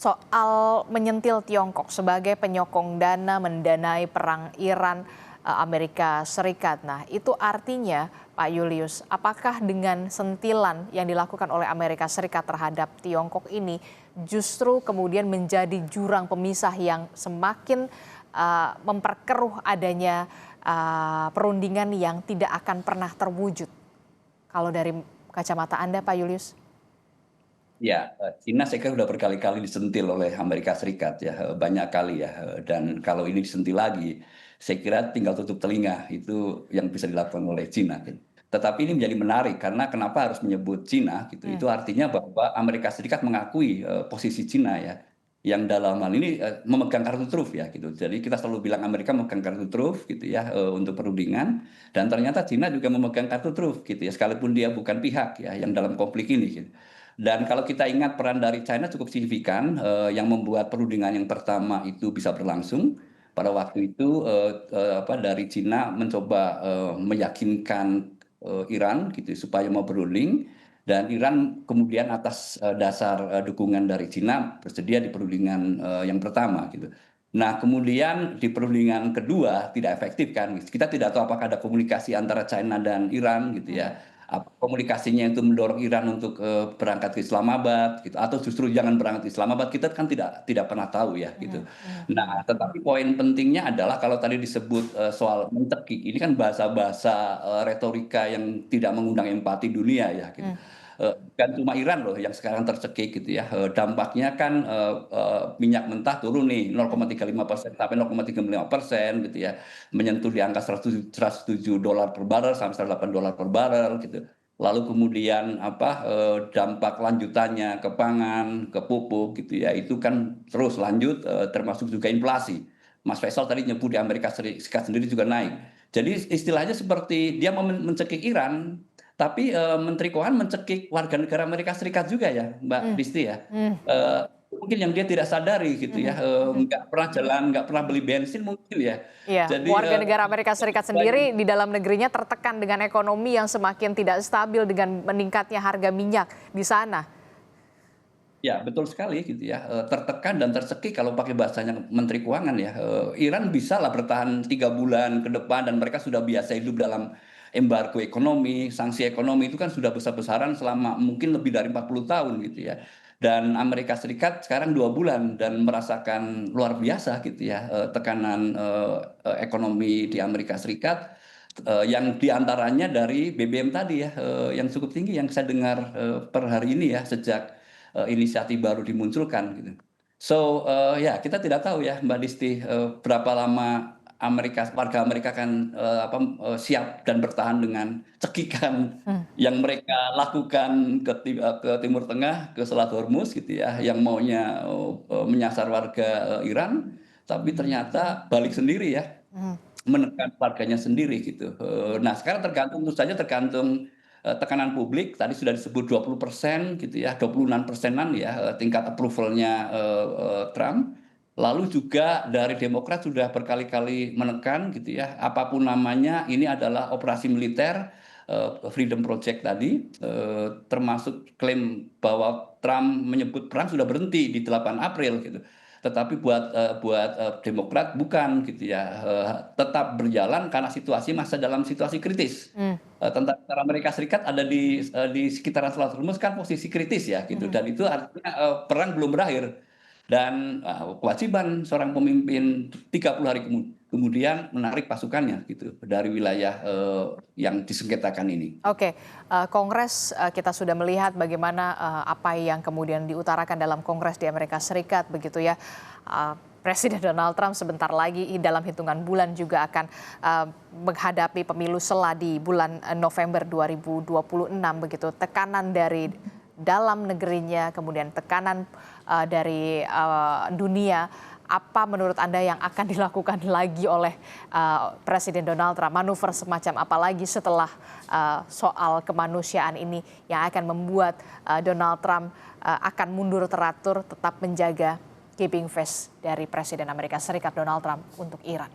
Soal menyentil Tiongkok sebagai penyokong dana mendanai perang Iran, Amerika Serikat. Nah, itu artinya Pak Julius, apakah dengan sentilan yang dilakukan oleh Amerika Serikat terhadap Tiongkok ini justru kemudian menjadi jurang pemisah yang semakin memperkeruh adanya perundingan yang tidak akan pernah terwujud? Kalau dari kacamata Anda, Pak Julius? Ya, Cina saya kira sudah berkali-kali disentil oleh Amerika Serikat ya, banyak kali ya, dan kalau ini disentil lagi, saya kira tinggal tutup telinga, itu yang bisa dilakukan oleh Cina gitu. Tetapi ini menjadi menarik karena kenapa harus menyebut Cina gitu, Hmm. itu artinya bahwa Amerika Serikat mengakui posisi Cina ya, yang dalam hal ini memegang kartu truf ya gitu. Jadi kita selalu bilang Amerika memegang kartu truf gitu ya untuk perundingan, dan ternyata Cina juga memegang kartu truf gitu ya, sekalipun dia bukan pihak ya yang dalam konflik ini gitu. Dan kalau kita ingat peran dari China cukup signifikan, yang membuat perundingan yang pertama itu bisa berlangsung. Pada waktu itu dari Cina mencoba meyakinkan Iran gitu supaya mau berunding, dan Iran kemudian atas dasar dukungan dari Cina bersedia di perundingan yang pertama gitu. Nah, kemudian di perundingan kedua tidak efektif kan. Kita tidak tahu apakah ada komunikasi antara China dan Iran gitu Hmm. ya, komunikasinya itu mendorong Iran untuk berangkat ke Islamabad gitu, atau justru jangan berangkat ke Islamabad, kita kan tidak pernah tahu ya gitu. Hmm. Hmm. Nah, tetapi poin pentingnya adalah kalau tadi disebut soal mencekik, ini kan bahasa-bahasa retorika yang tidak mengundang empati dunia ya gitu. Hmm. Bukan cuma Iran loh yang sekarang tercekik gitu ya. Dampaknya kan minyak mentah turun nih Hmm. 0,35% sampai 0,35% gitu ya, menyentuh di angka 107 dolar per barrel sampai 108 dolar per barrel gitu. Lalu kemudian dampak lanjutannya ke pangan, ke pupuk gitu ya, itu kan terus lanjut, termasuk juga inflasi. Mas Faisal tadi nyebut di Amerika Serikat sendiri juga naik. Jadi istilahnya seperti dia mau mencekik Iran, tapi Menteri Keuangan mencekik warga negara Amerika Serikat juga ya, Mbak Hmm. Disti ya. Hmm. Eh, Mungkin yang dia tidak sadari gitu ya, Mhm. Mhm. nggak pernah jalan, nggak pernah beli bensin mungkin ya. Iya, Jadi warga negara Amerika Serikat sendiri di dalam negerinya tertekan dengan ekonomi yang semakin tidak stabil dengan meningkatnya harga minyak di sana. ya, betul sekali gitu ya, tertekan dan tercekik kalau pakai bahasanya Menteri Keuangan ya. Iran bisa lah bertahan 3 bulan ke depan dan mereka sudah biasa hidup dalam embargo ekonomi, sanksi ekonomi itu kan sudah besar-besaran selama mungkin lebih dari 40 tahun gitu ya. Dan Amerika Serikat sekarang 2 bulan dan merasakan luar biasa gitu ya, tekanan ekonomi di Amerika Serikat, yang diantaranya dari BBM tadi ya, yang cukup tinggi yang saya dengar per hari ini ya, sejak inisiatif baru dimunculkan gitu. So ya kita tidak tahu ya Mbak Disti, berapa lama warga Amerika akan siap dan bertahan dengan cekikan Hmm. yang mereka lakukan ke Timur Tengah, ke Selat Hormuz gitu ya, yang maunya menyasar warga Iran, tapi ternyata balik sendiri ya, Hmm. menekan warganya sendiri gitu. Nah, sekarang tergantung, tentu saja tergantung tekanan publik. Tadi sudah disebut 20% gitu ya, 26%-an ya tingkat approval-nya Trump. Lalu juga dari Demokrat sudah berkali-kali menekan gitu ya, apapun namanya ini adalah operasi militer, Freedom Project tadi, termasuk klaim bahwa Trump menyebut perang sudah berhenti di 8 April gitu. Tetapi buat Demokrat bukan gitu ya, tetap berjalan karena situasi masih dalam situasi kritis. Hmm. Tentara Amerika Serikat ada di sekitaran Selat Hormuz kan posisi kritis ya gitu, Hmm. dan itu artinya perang belum berakhir. Dan kewajiban seorang pemimpin 30 hari kemudian menarik pasukannya gitu dari wilayah yang disengketakan ini. Oke, Kongres kita sudah melihat bagaimana apa yang kemudian diutarakan dalam Kongres di Amerika Serikat begitu ya. Presiden Donald Trump sebentar lagi dalam hitungan bulan juga akan menghadapi pemilu sela di bulan November 2026 begitu. Tekanan dari dalam negerinya, kemudian tekanan dari dunia. Apa menurut Anda yang akan dilakukan lagi oleh Presiden Donald Trump? Manuver semacam apa lagi setelah soal kemanusiaan ini yang akan membuat Donald Trump akan mundur teratur tetap menjaga keeping face dari Presiden Amerika Serikat Donald Trump untuk Iran?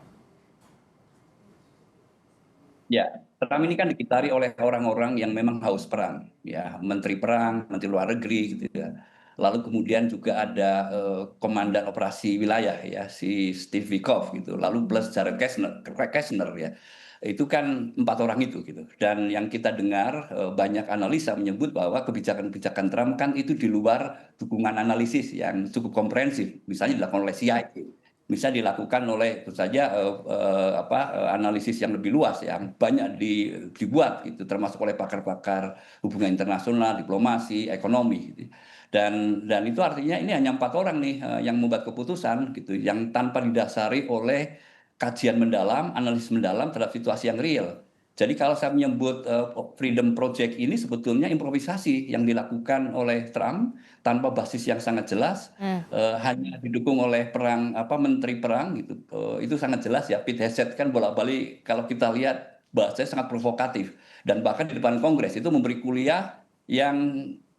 Ya, Trump ini kan dikitari oleh orang-orang yang memang haus perang, ya, menteri perang, menteri luar negeri gitu ya. lalu kemudian juga ada komandan operasi wilayah ya si Steve Witkoff gitu, lalu plus Jared Kushner ya. Itu kan 4 orang itu gitu. Dan yang kita dengar banyak analisa menyebut bahwa kebijakan-kebijakan Trump kan itu di luar dukungan analisis yang cukup komprehensif, misalnya dilakukan oleh CIA, bisa dilakukan oleh tentu saja analisis yang lebih luas yang banyak dibuat gitu, termasuk oleh pakar-pakar hubungan internasional, diplomasi, ekonomi gitu. Dan itu artinya ini hanya 4 orang nih yang membuat keputusan gitu yang tanpa didasari oleh kajian mendalam, analisis mendalam terhadap situasi yang real. Jadi kalau saya menyebut Freedom Project ini sebetulnya improvisasi yang dilakukan oleh Trump tanpa basis yang sangat jelas, Hmm. hanya didukung oleh menteri perang gitu. Itu sangat jelas ya. Pete Hegseth kan bolak-balik kalau kita lihat bahasanya sangat provokatif dan bahkan di depan Kongres itu memberi kuliah yang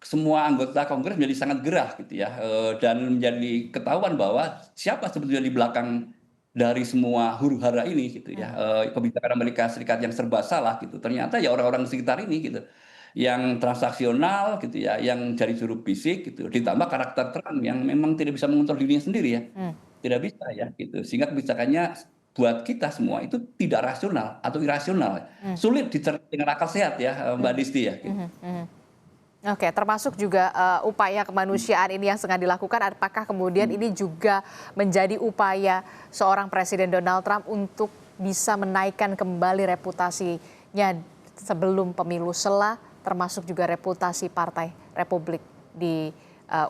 semua anggota Kongres menjadi sangat gerah gitu ya, dan menjadi ketahuan bahwa siapa sebetulnya di belakang dari semua huru-hara ini gitu ya, kebijakan Amerika Serikat yang serba salah gitu. Ternyata ya orang-orang sekitar ini gitu, yang transaksional gitu ya, yang dari juru fisik gitu, ditambah karakter Trump yang memang tidak bisa mengontrol dirinya sendiri ya, Hmm. tidak bisa ya gitu. Sehingga kebijakannya buat kita semua itu tidak rasional atau irasional, Hmm. sulit dicerna dengan akal sehat ya, Mbak Disti ya. Gitu. Hmm. Hmm. Oke, termasuk juga upaya kemanusiaan ini yang sedang dilakukan, apakah kemudian ini juga menjadi upaya seorang Presiden Donald Trump untuk bisa menaikkan kembali reputasinya sebelum pemilu termasuk juga reputasi Partai Republik di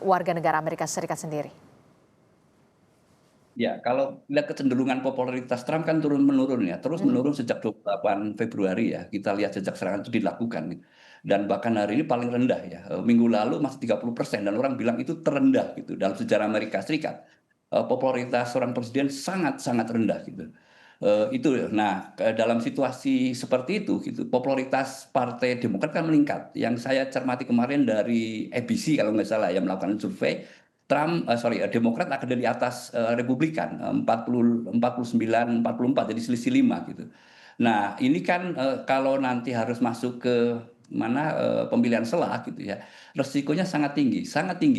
warga negara Amerika Serikat sendiri? Ya, kalau lihat kecenderungan popularitas Trump kan turun-menurun ya, terus menurun sejak 28 Februari ya. Kita lihat sejak serangan itu dilakukan. Dan bahkan hari ini paling rendah ya. Minggu lalu masih 30% dan orang bilang itu terendah gitu dalam sejarah Amerika Serikat. Popularitas seorang presiden sangat-sangat rendah gitu. Nah, dalam situasi seperti itu gitu, popularitas Partai Demokrat kan meningkat. Yang saya cermati kemarin dari ABC kalau nggak salah yang melakukan survei, Demokrat akan di atas Republikan, 44, jadi selisih 5 gitu. Nah, ini kan kalau nanti harus masuk ke mana pemilihan selah gitu ya, resikonya sangat tinggi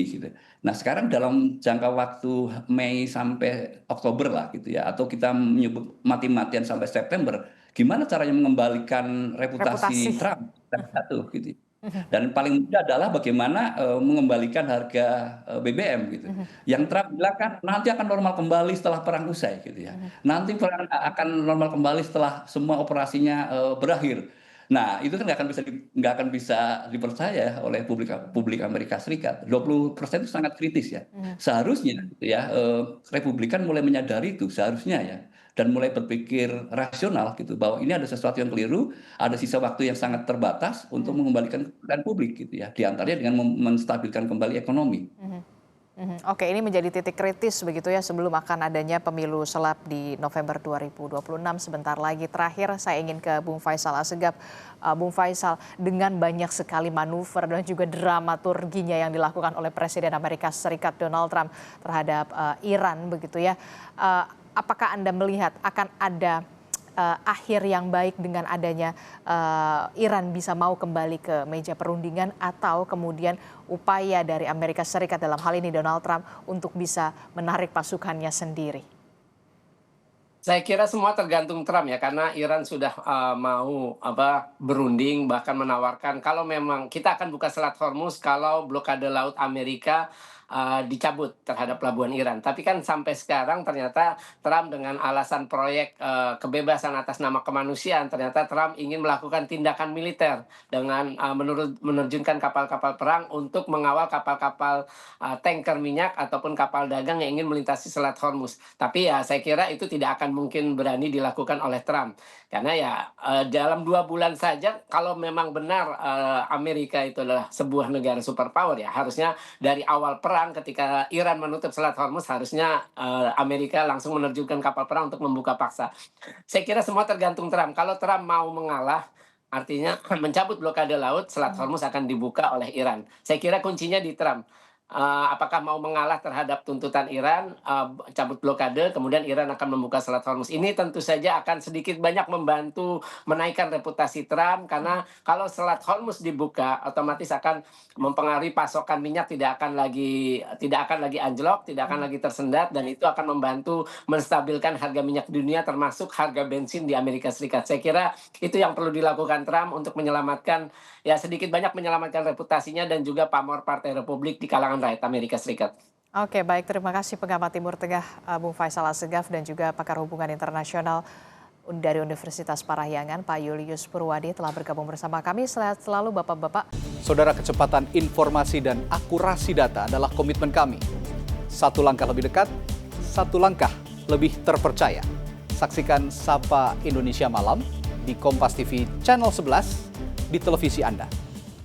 gitu. Nah, sekarang dalam jangka waktu Mei sampai Oktober lah gitu ya, atau kita menyebut mati-matian sampai September, gimana caranya mengembalikan Reputasi. reputasi Trump? Satu gitu. Dan paling mudah adalah bagaimana mengembalikan harga BBM gitu. Yang Trump bilang kan nanti akan normal kembali setelah perang usai gitu ya. Nanti perang akan normal kembali setelah semua operasinya berakhir. Nah, itu kan nggak akan bisa dipercaya oleh publik Amerika Serikat. 20% itu sangat kritis ya. Seharusnya gitu ya, Republikan mulai menyadari itu seharusnya ya, dan mulai berpikir rasional gitu bahwa ini ada sesuatu yang keliru, ada sisa waktu yang sangat terbatas untuk mengembalikan kepercayaan publik gitu ya, di antaranya dengan menstabilkan kembali ekonomi. Oke, ini menjadi titik kritis begitu ya sebelum akan adanya pemilu selap di November 2026 sebentar lagi. Terakhir saya ingin ke Bung Faisal Assegaf. Bung Faisal, dengan banyak sekali manuver dan juga dramaturginya yang dilakukan oleh Presiden Amerika Serikat Donald Trump terhadap Iran begitu ya. Apakah Anda melihat akan ada akhir yang baik dengan adanya Iran bisa mau kembali ke meja perundingan, atau kemudian upaya dari Amerika Serikat dalam hal ini Donald Trump untuk bisa menarik pasukannya sendiri? Saya kira semua tergantung Trump ya, karena Iran sudah mau berunding, bahkan menawarkan kalau memang kita akan buka Selat Hormuz kalau blokade laut Amerika dicabut terhadap pelabuhan Iran. Tapi kan sampai sekarang ternyata Trump dengan alasan proyek kebebasan atas nama kemanusiaan, ternyata Trump ingin melakukan tindakan militer dengan menerjunkan kapal-kapal perang untuk mengawal kapal-kapal tanker minyak ataupun kapal dagang yang ingin melintasi Selat Hormuz. Tapi ya saya kira itu tidak akan mungkin berani dilakukan oleh Trump. Karena ya dalam 2 bulan saja kalau memang benar Amerika itu adalah sebuah negara superpower, ya harusnya dari awal perang ketika Iran menutup Selat Hormuz harusnya Amerika langsung menerjunkan kapal perang untuk membuka paksa. Saya kira semua tergantung Trump. Kalau Trump mau mengalah, artinya mencabut blokade laut, Selat Hormuz akan dibuka oleh Iran. Saya kira kuncinya di Trump. apakah mau mengalah terhadap tuntutan Iran, cabut blokade, kemudian Iran akan membuka Selat Hormuz. Ini tentu saja akan sedikit banyak membantu menaikkan reputasi Trump, karena kalau Selat Hormuz dibuka, otomatis akan mempengaruhi pasokan minyak, tidak akan lagi anjlok, tidak akan lagi tersendat, dan itu akan membantu menstabilkan harga minyak dunia, termasuk harga bensin di Amerika Serikat. Saya kira itu yang perlu dilakukan Trump untuk menyelamatkan, ya sedikit banyak menyelamatkan reputasinya dan juga pamor Partai Republik di kalangan rakyat Amerika Serikat. Oke, baik. Terima kasih pengamat Timur Tengah Bung Faisal Assegaf dan juga pakar hubungan internasional dari Universitas Parahyangan, Pak Julius Purwadi telah bergabung bersama kami. Sehat selalu Bapak-Bapak. Saudara, kecepatan informasi dan akurasi data adalah komitmen kami. Satu langkah lebih dekat, satu langkah lebih terpercaya. Saksikan Sapa Indonesia Malam di Kompas TV Channel 11 di televisi Anda.